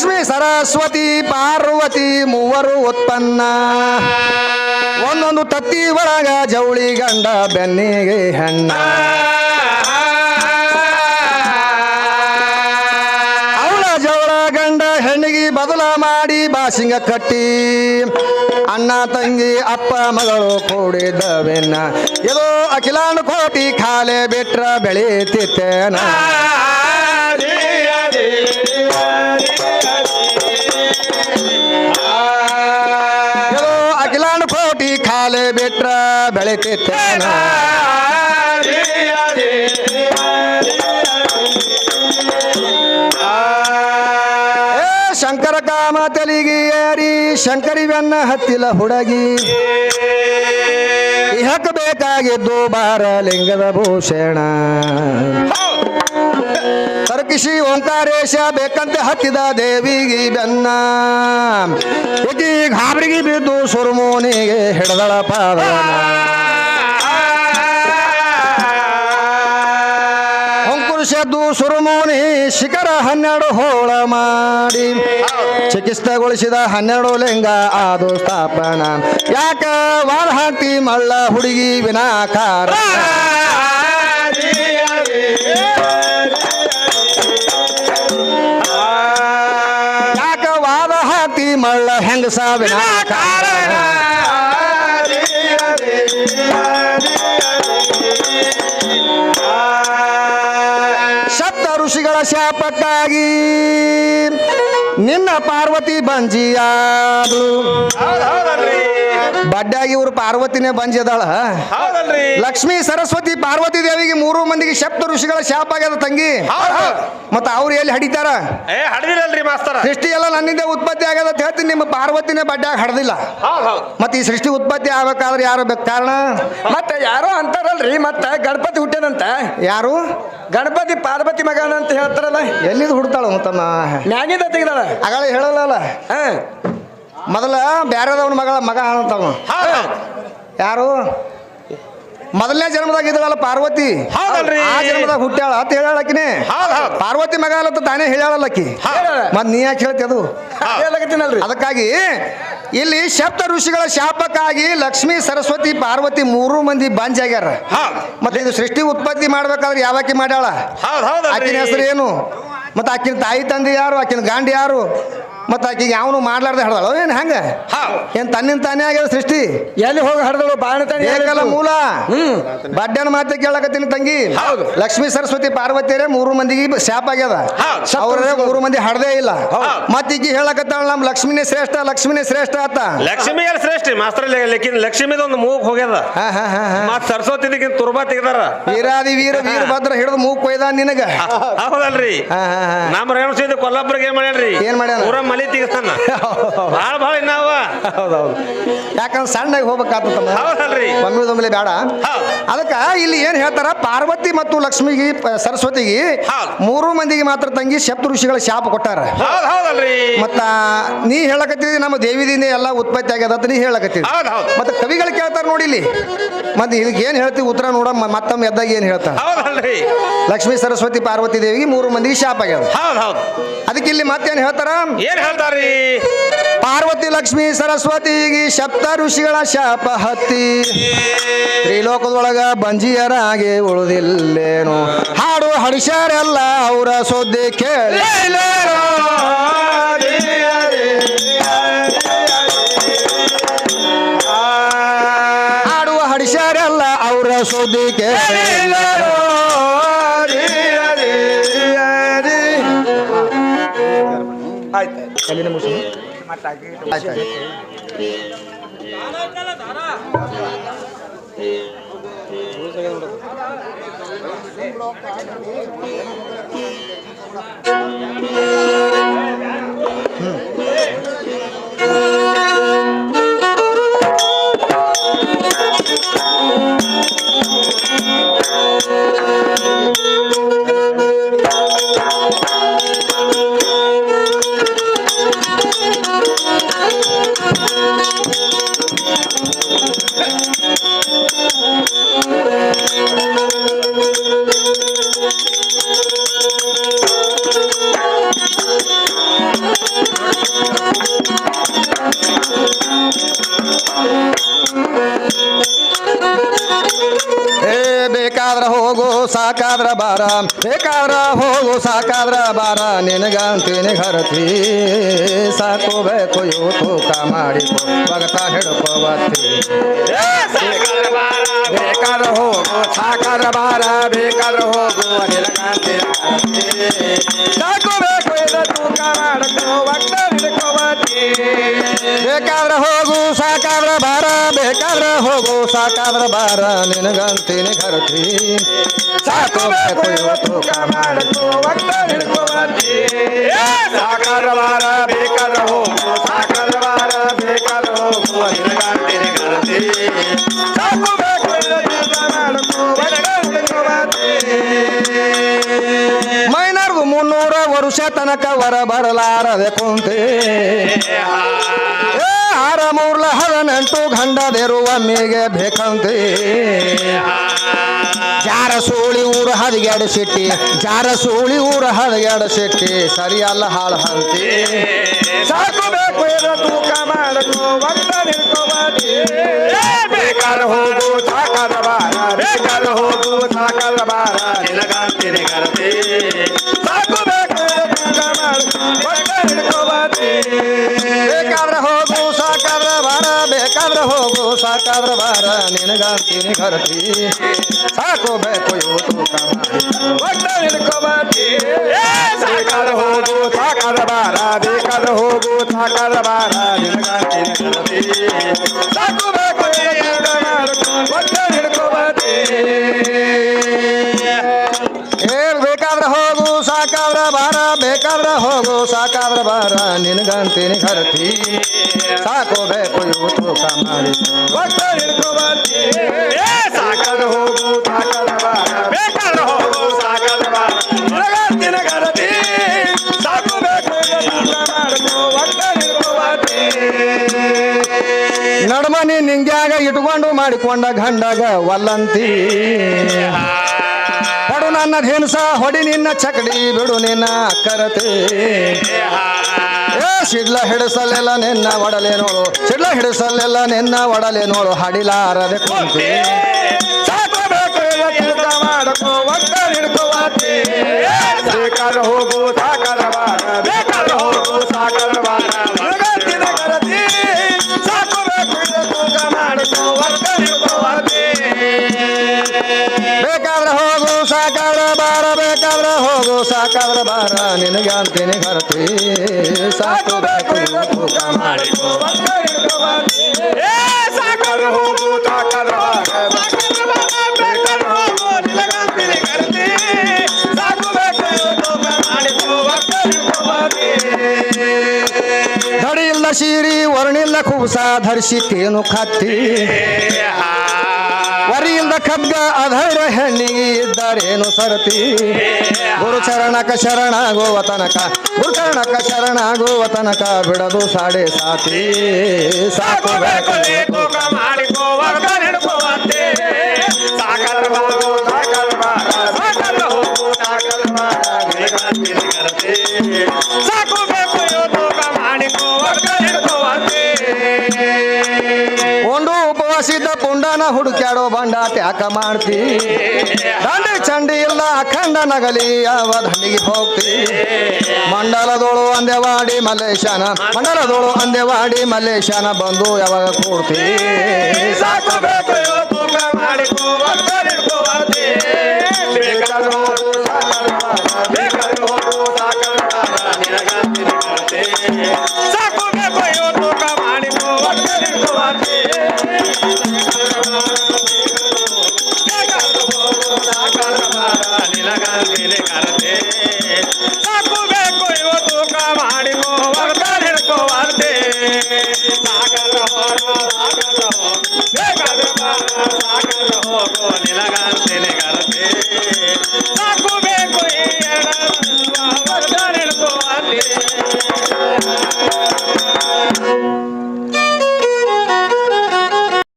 ಲಕ್ಷ್ಮೀ ಸರಸ್ವತಿ ಪಾರ್ವತಿ ಮೂವರು ಉತ್ಪನ್ನ ಒಂದೊಂದು ತತ್ತಿ ಒಳಗ ಜವಳಿ ಗಂಡ ಬೆನ್ನಿಗೆ ಹೆಣ್ಣ ಅವಳ ಜವಳ ಗಂಡ ಹೆಣ್ಣಿಗೆ ಬದಲ ಮಾಡಿ ಬಾಸಿಂಗ ಕಟ್ಟಿ ಅಣ್ಣ ತಂಗಿ ಅಪ್ಪ ಮಗಳು ಕೂಡಿದವೆನ್ನ ಇದು ಅಖಿಲಾಂಡ ಕೋಟಿ ಖಾಲೆ ಬಿಟ್ರ ಬೆಳೀತಿತ್ತೇನ ಇದು ಅಖಿಲಾಂಡ ಕೋಟಿ ಖಾಲೆ ಬಿಟ್ರ ಬೆಳೀತಿತ್ತೇನ ಶಂಕರ ಕಾಮ ತೆಲಿಗಿ ಏರಿ ಶಂಕರಿ ಬೆನ್ನ ಹತ್ತಿಲ ಹುಡುಗಿ ಇಹಕ ಬೇಕಾಗಿದ್ದು ಬಾರ ಲಿಂಗದ ಭೂಷಣ ತರ್ಕಿಸಿ ಓಂಕಾರೇಶ ಬೇಕಂತ ಹತ್ತಿದ ದೇವಿಗೆ ಬೆನ್ನ ಇಕಿ ಗಾಬರಿಗೆ ಬಿದ್ದು ಸುರ್ಮೋನಿಗೆ ಹಿಡದಳ ಪಾದನ ಶದ್ದು ಸುರುಮೋನಿ ಶಿಖರ 12 ಹೋಳ ಮಾಡಿ ಚಿಕಿತ್ಸೆಗೊಳಿಸಿದ 12 ಲಿಂಗ ಆದು ಸ್ಥಾಪನ ಯಾಕ ವಾರ ಹಾಕಿ ಮಳ್ಳ ಹುಡುಗಿ ವಿನಾಕಾರ ಯಾಕ ವಾದ ಹಾಕಿ ಮಳ್ಳ ಹೆಂಗಸ ವಿನಾಕಾರ ಋಷಿಗಳ ಶಾಪಕ್ಕಾಗಿ ನಿನ್ನ ಪಾರ್ವತಿ ಬಂಜಿಯಾದು ಬಡ್ಡಾಗಿ ಇವರು ಪಾರ್ವತಿನೇ ಬಂಜಿದಾಳ ಲಕ್ಷ್ಮೀ ಸರಸ್ವತಿ ಪಾರ್ವತಿ ದೇವಿಗೆ 3 ಮಂದಿಗೆ ಸಪ್ತ ಋಷಿಗಳ ಶಾಪ ಆಗ್ಯದ ತಂಗಿ ಮತ್ತ ಅವ್ರು ಎಲ್ಲಿ ಹಡಿತಾರ ಸೃಷ್ಟಿ ಎಲ್ಲ ನನ್ನಿಂದ ಉತ್ಪತ್ತಿ ಆಗ್ಯದ ಅಂತ ಹೇಳ್ತೀನಿ ನಿಮ್ಮ ಪಾರ್ವತಿನೇ ಬಡ್ಡಾಗ ಹಡ್ದಿಲ್ಲ ಮತ್ತೆ ಈ ಸೃಷ್ಟಿ ಉತ್ಪತ್ತಿ ಆಗ್ಬೇಕಾದ್ರೆ ಯಾರು ಬೇಕು ಕಾರಣ ಮತ್ತೆ ಯಾರೋ ಅಂತಾರಲ್ರಿ ಮತ್ತೆ ಗಣಪತಿ ಹುಟ್ಟೇನಂತ ಯಾರು ಗಣಪತಿ ಪಾರ್ವತಿ ಮಗನ ಅಂತ ಹೇಳ್ತಾರಲ್ಲ ಎಲ್ಲಿಂದ ಹುಡ್ತಾಳ ತಮ್ಮ ಮ್ಯಾಗಿಂದ ತೆಗ್ದಾಳ ಆಗಳ ಹೇಳಲ್ಲ ಮೊದಲ ಬ್ಯಾರದವನ ಮಗ ಅಂತವ ಯಾರು ಮೊದಲನೇ ಜನ್ಮದಾಗ ಇದ್ದಳಲ್ಲ ಪಾರ್ವತಿ ಆ ಜನ್ಮದಾಗ ಹುಟ್ಟ್ಯಾಳ ಅಂತ ಹೇಳಾಕಿನೇ ಪಾರ್ವತಿ ಮಗ ಅಲ್ಲತ್ತ ತಾನೇ ಹೇಳಲ್ಲಕ್ಕಿ ಮತ್ ನೀ ಯಾಕೆ ಹೇಳ್ತಿ ಅದು ಅದಕ್ಕಾಗಿ ಇಲ್ಲಿ ಸಪ್ತ ಋಷಿಗಳ ಶಾಪಕ್ಕಾಗಿ ಲಕ್ಷ್ಮೀ ಸರಸ್ವತಿ ಪಾರ್ವತಿ 3 ಮಂದಿ ಬಂಜಾಗ್ಯಾರ ಮತ್ತೆ ಇದು ಸೃಷ್ಟಿ ಉತ್ಪತ್ತಿ ಮಾಡ್ಬೇಕಾದ್ರೆ ಯಾವಾಕಿ ಮಾಡ್ಯಾಳ ಆಕಿನ ಹೆಸರು ಏನು ಮತ್ತೆ ಆಕಿನ ತಾಯಿ ತಂದೆ ಯಾರು ಆಕಿನ ಗಾಂಡಿ ಯಾರು ಮತ್ತೆ ಆಕಿಗೆ ಯಾವನು ಮಾಡ್ಲಾರ್ದೆ ಹಡ್ದಾಳ ಏನ್ ಹಂಗ ಏನ್ ತನ್ನಿಂದ ತಾನೇ ಆಗ್ಯದ ಸೃಷ್ಟಿ ಎಲ್ಲಿ ಹೋಗಿ ಹಡ್ದಳು ಏಕಲ್ಲ ಮೂಲ ಬಡ್ಡನ ಮಾತೆ ಕೇಳಕತ್ತೀನಿ ತಂಗಿ ಲಕ್ಷ್ಮೀ ಸರಸ್ವತಿ ಪಾರ್ವತಿಯರೇ 3 ಮಂದಿಗೆ ಶಾಪ ಆಗ್ಯದ ಅವ್ರೇ 3 ಮಂದಿ ಹಡ್ದೇ ಇಲ್ಲ ಮತ್ತ ಈಗ ಹೇಳಕತ್ತಾಳ ನಮ್ ಲಕ್ಷ್ಮಿನೇ ಶ್ರೇಷ್ಠ ಆತ ಲಕ್ಷ್ಮಿ ಶ್ರೇಷ್ಠ ಮಾಸ್ತರ ಲಕ್ಷ್ಮಿದ ಒಂದು ಮೂಗ್ ಹೋಗ್ಯದ ಮತ್ ಸರಸ್ವತಿಗಿಂತ ತುರ್ಬಾ ತೆಗ್ದಾರ ವೀರಾದಿ ವೀರಭದ್ರ ಹಿಡಿದು ಮೂಗ್ ಕೊಯ್ದ ನಿನಗ ಹೌದಲ್ರಿ ನಮ್ಮ ರೇಣು ಕೊಲ್ಲಾಪುರಿಗೆ ಏನ್ ಮಾಡ್ಯಾನ್ರಿ ಏನ್ ಮಾಡ್ಯಾನ ಮಲಿ ತೆಗಿಸ್ತಾನ ಭಾಳ ನಾವ ಯಾಕಂದ್ರೆ ಸಣ್ಣಾಗಿ ಹೋಗ್ಬೇಕಾಗ್ತಮ್ಮ ಒಮ್ಮೆಲೆ ಬೇಡ ಅದಕ್ಕ ಇಲ್ಲಿ ಏನ್ ಹೇಳ್ತಾರ ಪಾರ್ವತಿ ಮತ್ತು ಲಕ್ಷ್ಮಿಗೆ ಸರಸ್ವತಿಗೆ 3 ಮಂದಿಗೆ ಮಾತ್ರ ತಂಗಿ ಸಪ್ತ ಋಷಿಗಳ ಶಾಪ ಕೊಟ್ಟಾರ ಮತ್ತ ನೀ ಹೇಳಕತ್ತಿದಿ ನಮ್ಮ ದೇವಿದಿಂದ ಎಲ್ಲ ಉತ್ಪತ್ತಿ ಆಗ್ಯದ ಅಂತ ನೀ ಹೇಳಕತ್ತಿದಿ ಮತ್ತೆ ಕವಿಗಳು ಕೇಳ್ತಾರ ನೋಡಿ ಇಲ್ಲಿ ಮತ್ತೆ ಇದಕ್ಕೆ ಏನ್ ಹೇಳ್ತೀವಿ ಉತ್ತರ ನೋಡ ಮತ್ತೊಮ್ಮೆ ಎದ್ದಾಗ ಏನ್ ಹೇಳ್ತಾರ ಲಕ್ಷ್ಮೀ ಸರಸ್ವತಿ ಪಾರ್ವತಿ ದೇವಿಗೆ 3 ಮಂದಿಗೆ ಶಾಪ ಆಗ್ಯದ ಅದಕ್ಕೆ ಇಲ್ಲಿ ಮತ್ತೇನ್ ಹೇಳ್ತಾರ ಏನ್ ಹೇಳ್ತಾರಿ ಪಾರ್ವತಿ ಲಕ್ಷ್ಮೀ ಸರಸ್ವತಿಗೆ ಸಪ್ತ ಋಷಿಗಳ ಶಾಪ ಹತ್ತಿ ತ್ರಿಲೋಕದೊಳಗ ಬಂಜಿಯರಾಗಿ ಉಳಿದಿಲ್ಲೇನು ಹಾಡು ಹಡಿಸ್ಯಾರೆಲ್ಲ ಅವರ ಸುದ್ದಿ ಕೇಳಿ ಹಾಡುವ ಹಡಿಸ್ಯಾರೆಲ್ಲ ಅವರ ಸುದ್ದಿ ಕೇಳಿ ಸಾಕಾದ್ರ ಬಾರ ಬೇಕಾದ್ರ ಹೋಗು ಸಾಕಾದ್ರ ಬಾರ ನಿನಗಂತೀನಿ ಘರತಿ ಸಾಕೋಬೇಕು ಇವು ತೂಕ ಮಾಡಿಕೊ ಭಗತ ಹಿಡ್ಕೋಬತ್ತಿ ಬೇಕಾದ್ರೆ ಹೋಗು ಸಾಕಾರ ಬಾರ ಬೇಕಾದ್ರೆ ಹೋಗು ಸಾಕೋಬೇಕು ಇದು ತೂಕ ಮಾಡಕೋ ಒಟ್ಟ ಹಿಡ್ಕೋಬತ್ತಿ ಬೇಕಾದ್ರ ಹೋಗು ಸಾಕಾದ್ರ ಬಾರ ಬೇಕಾದ್ರ ಹೋಗು ಸಾಕಾದ್ರ ಬಾರ ನಿನಗಂತೀನಿ ಘರತಿ ಸಾಕೋಬೇಕು ಇವು ತೂಕ ಮಾಡಕೋ ಒಟ್ಟ ಹಿಡ್ಕೋಬತ್ತಿ ಸಾಕಾರ ಬಾರ ಬೇಕಾದ್ರೆ ಹೋಗು ಸಾಕಾರ ಬಾರ ಬೇಕಾದ್ರೆ ಹೋಗು ಸಾಕೋಬೇಕು ಇದು ತೂಕ ಮಾಡಕೋ ಒಟ್ಟ ಹಿಡ್ಕೋಬತ್ತಿ ಮೈನರ್ದು 300 ವರ್ಷ ತನಕ ವರ ಬರಲಾರದೆ ಕುಂತೆ ಆರ ಮೂರ್ಲ 18 ಗಂಡದಿರುವ ಮೇಗೆ ಬೇಕಂತೆ ಜಾರ ಸೂಳಿ ಊರ ಹದಗೆಡ ಸಿಟ್ಟಿ ಜಾರ ಸೂಳಿ ಊರ ಹದಗೆಡ ಸಿಟ್ಟಿ ಸರಿಯಲ್ಲ ಹಾಳು ಹಂತಿ ಸಾಕೋಬೇಕು ಇದು ತೂಕ ಮಾಡಕೋ ಒಟ್ಟ ಹಿಡ್ಕೋಬತ್ತಿ ಬೇಕಾದ್ರೆ ಹೋಗು ಸಾಕಾರ ಬಾರ ಬೇಕಾದ್ರೆ ಹೋಗು ಸಾಕಾರ ಬಾರ ನಿನಗಂತೀನಿ ಘರತಿ ಸಾಕೋಬೇಕು ಇದು ತೂಕ ಮಾಡಕೋ ಒಟ್ಟ ಹಿಡ್ಕೋಬತ್ತಿ ಬೇಕಾದ್ರೆ ಹೋಗು ಸಾಕಾದ್ರ ಬಾರ ಬೇಕಾದ್ರೆ ಹೋಗು ಸಾಕಾದ್ರ ಬಾರ ನಿನಗಂತೀನಿ ಘರತಿ ಸಾಕೋಬೇಕು ಇವು ತೂಕ ಮಾಡಿ ಒಟ್ಟ ಹಿಡ್ಕೋಬತ್ತಿ ಸಾಕಾರ ಹೋಗು ಸಾಕಾರ ಬಾರ ಬೇಕಾದ್ರೆ ಹೋಗು ಸಾಕಾರ ಬಾರ ನಿನಗಂತೀನಿ ಘರತಿ ಸಾಕೋಬೇಕು ಇದು ತೂಕ ಮಾಡಕೋ ಒಟ್ಟ ಹಿಡ್ಕೋಬತ್ತಿ ಬೇಕಾದ್ರೆ ಹೋಗು ಸಾಕಾದ್ರ ಬಾರ ಬೇಕಾದ್ರೆ ಹೋಗು ಸಾಕಾದ್ರ ಬಾರ ನಿನಗಂತೀನಿ ಘರತಿ ಸಾಕೋಬೇಕು ಇವು ತೂಕ ಮಾಡಿ ಒಟ್ಟ ಹಿಡ್ಕೋಬತ್ತಿ ಸಾಕಾರ ಹೋಗು ಸಾಕಾರ ಬಾರ ಬೇಕಾದ್ರೆ ಹೋಗು ಸಾಕಾರ ಬಾರ ನಿನಗಂತೀನಿ ಘರತಿ ಸಾಕೋಬೇಕು ಇದು ತೂಕ ಮಾಡಕೋ ಒಟ್ಟ ಹಿಡ್ಕೋಬತ್ತಿ ನಡ್ಮನಿ ನಿಂಗ್ಯಾಗ ಇಟ್ಕೊಂಡು ಮಾಡಿಕೊಂಡ ಗಂಡಗ ವಲ್ಲಂತಿ ಪಡು ನನ್ನ ಧೇನ್ಸ ಹೊಡಿ ನಿನ್ನ ಚಕಡಿ ಬಿಡು ನಿನ್ನ ಕರತೆ ಸಿಡ್ಲ ಹಿಡಿಸಲೆಲ್ಲ ನಿನ್ನ ಒಡಲೆ ನೋಡು ಸಿಡ್ಲ ಹಿಡಿಸಲೆಲ್ಲ ನಿನ್ನ ಒಡಲೆ ನೋಡು ಹಡಿಲಾರದೆ ಕುಂತಿ ಸಾಕೋಬೇಕು ಇದು ತೂಕ ಮಾಡಕೋ ಒಟ್ಟ ಹಿಡ್ಕೋಬತ್ತಿ ಬೇಕಾದ್ರೆ ಹೋಗು ಸಾಕಾರ ಬಾರ ಬೇಕಾದ್ರೆ ಹೋಗು ಸಾಕಾರ ಬಾರ ನಿನಗಂತೀನಿ ಘರತಿ ಸಾಕೋಬೇಕು ಇದು ತೂಕ ಮಾಡಕೋ ಒಟ್ಟ ಹಿಡ್ಕೋಬತ್ತಿ ಬೇಕಾದ್ರೆ ಹೋಗು ಸಾಕಾದ್ರ ಬಾರ ಬೇಕಾದ್ರೆ ಹೋಗು ಸಾಕಾದ್ರ ಬಾರ ನಿನಗಂತೀನಿ ಘರತಿ ಸಾಕೋಬೇಕು ಇವು ತೂಕ ಮಾಡಿ ಒಟ್ಟ ಹಿಡ್ಕೋಬತ್ತಿ ಸಾಕಾರ ಹೋಗು ಸಾಕಾರ ಬಾರ ಬೇಕಾದ್ರೆ ಹೋಗು ನಿನಗಂತೀನಿ ಘರತಿ ಸಾಕೋಬೇಕು ಇದು ತೂಕ ಮಾಡಕೋ ಒಟ್ಟ ಹಿಡ್ಕೋಬತ್ತಿ ಧಡಿ ಇಲ್ಲ ಸೀರಿ ವರ್ಣಿಲ್ಲ ಕುಬಸ ಧರಿಸಿಕೇನು ಕತ್ತಿ ವರಿಯಿಂದ ಖಡ್ಗ ಅಧೈರ ಹೆಣ್ಣಿಗೆ ಇದ್ದರೇನು ಸರತಿ ಗುರುಚರಣಕ ಶರಣಾಗುವ ತನಕ ಗುರುಚರಣಕ ಶರಣಾಗುವ ತನಕ ಬಿಡದು ಸಾಡೆ ಸಾತಿ ಸಾಕೋಬೇಕು ತೂಕ ಮಾಡಿಕೋ ಒಟ್ಟ ಹಿಡ್ಕೋಬತ್ತಿ ಸಾಕಾರ ಹೋಗು ಸಾಕಾರ ಬಾರ ಸಾಕಾರ ಹೋಗು ಸಾಕಾರ ಬಾರ ನಿನಗಂತೀನಿ ಘರತಿ ಸಾಕೋಬೇಕು ಇದು ತೂಕ ಮಾಡಿಕೋ ಒಟ್ಟ ಹಿಡ್ಕೋಬತ್ತಿ ಒಂದು ಉಪವಾಸಿದ್ದ ಪುಂಡನ ಹುಡುಕ್ಯಾಡೋ ಬಂಡ ತ್ಯಾಕ ಮಾಡ್ತಿ ದಂಡಿ ಚಂಡಿ ಇಲ್ಲ ಅಖಂಡ ನಗಲಿ ಯಾವ ದಂಡಿಗೆ ಹೋಗ್ತಿ ಮಂಡಲದೋಳು ಅಂದೆವಾಡಿ ಮಲ್ಲೇಶನ ಮಂಡಲದೋಳು ಅಂದೆವಾಡಿ ಮಲ್ಲೇಶನ ಬಂದು ಯಾವಾಗ ಕೂಡ್ತಿ ಸಾಕೋಬೇಕು ಇದು ತೂಕ ಮಾಡಿಕೋ ಒಟ್ಟ ಹಿಡ್ಕೋಬತ್ತಿ ಬೇಕಾದ್ರೆ ಹೋಗು ಸಾಕಾರ ಬಾರ ಬೇಕಾದ್ರೆ ಹೋಗು ಸಾಕಾರ ಬಾರ ನಿನಗಂತೀನಿ ಘರತಿ ಸಾಕೋಬೇಕು ಇದು ತೂಕ ಮಾಡಿಕೋ ಒಟ್ಟ ಹಿಡ್ಕೋಬತ್ತಿ ಬೇಕಾದ್ರೆ ಹೋಗು ಸಾಕಾರ ಬಾರ ನಿನಗಂತೀನಿ ಘರತಿ ಸಾಕೋಬೇಕು ಇದು ತೂಕ ಮಾಡಿಕೋ ಒಟ್ಟ ಹಿಡ್ಕೋಬತ್ತಿ ಸಾಕಾರ ಹೋಗು ಸಾಕಾರ ಹೋಗು ಬೇಕಾದ್ರೆ ಬಾರ ಸಾಕಾರ ಹೋಗು ನಿನಗಂತೀನಿ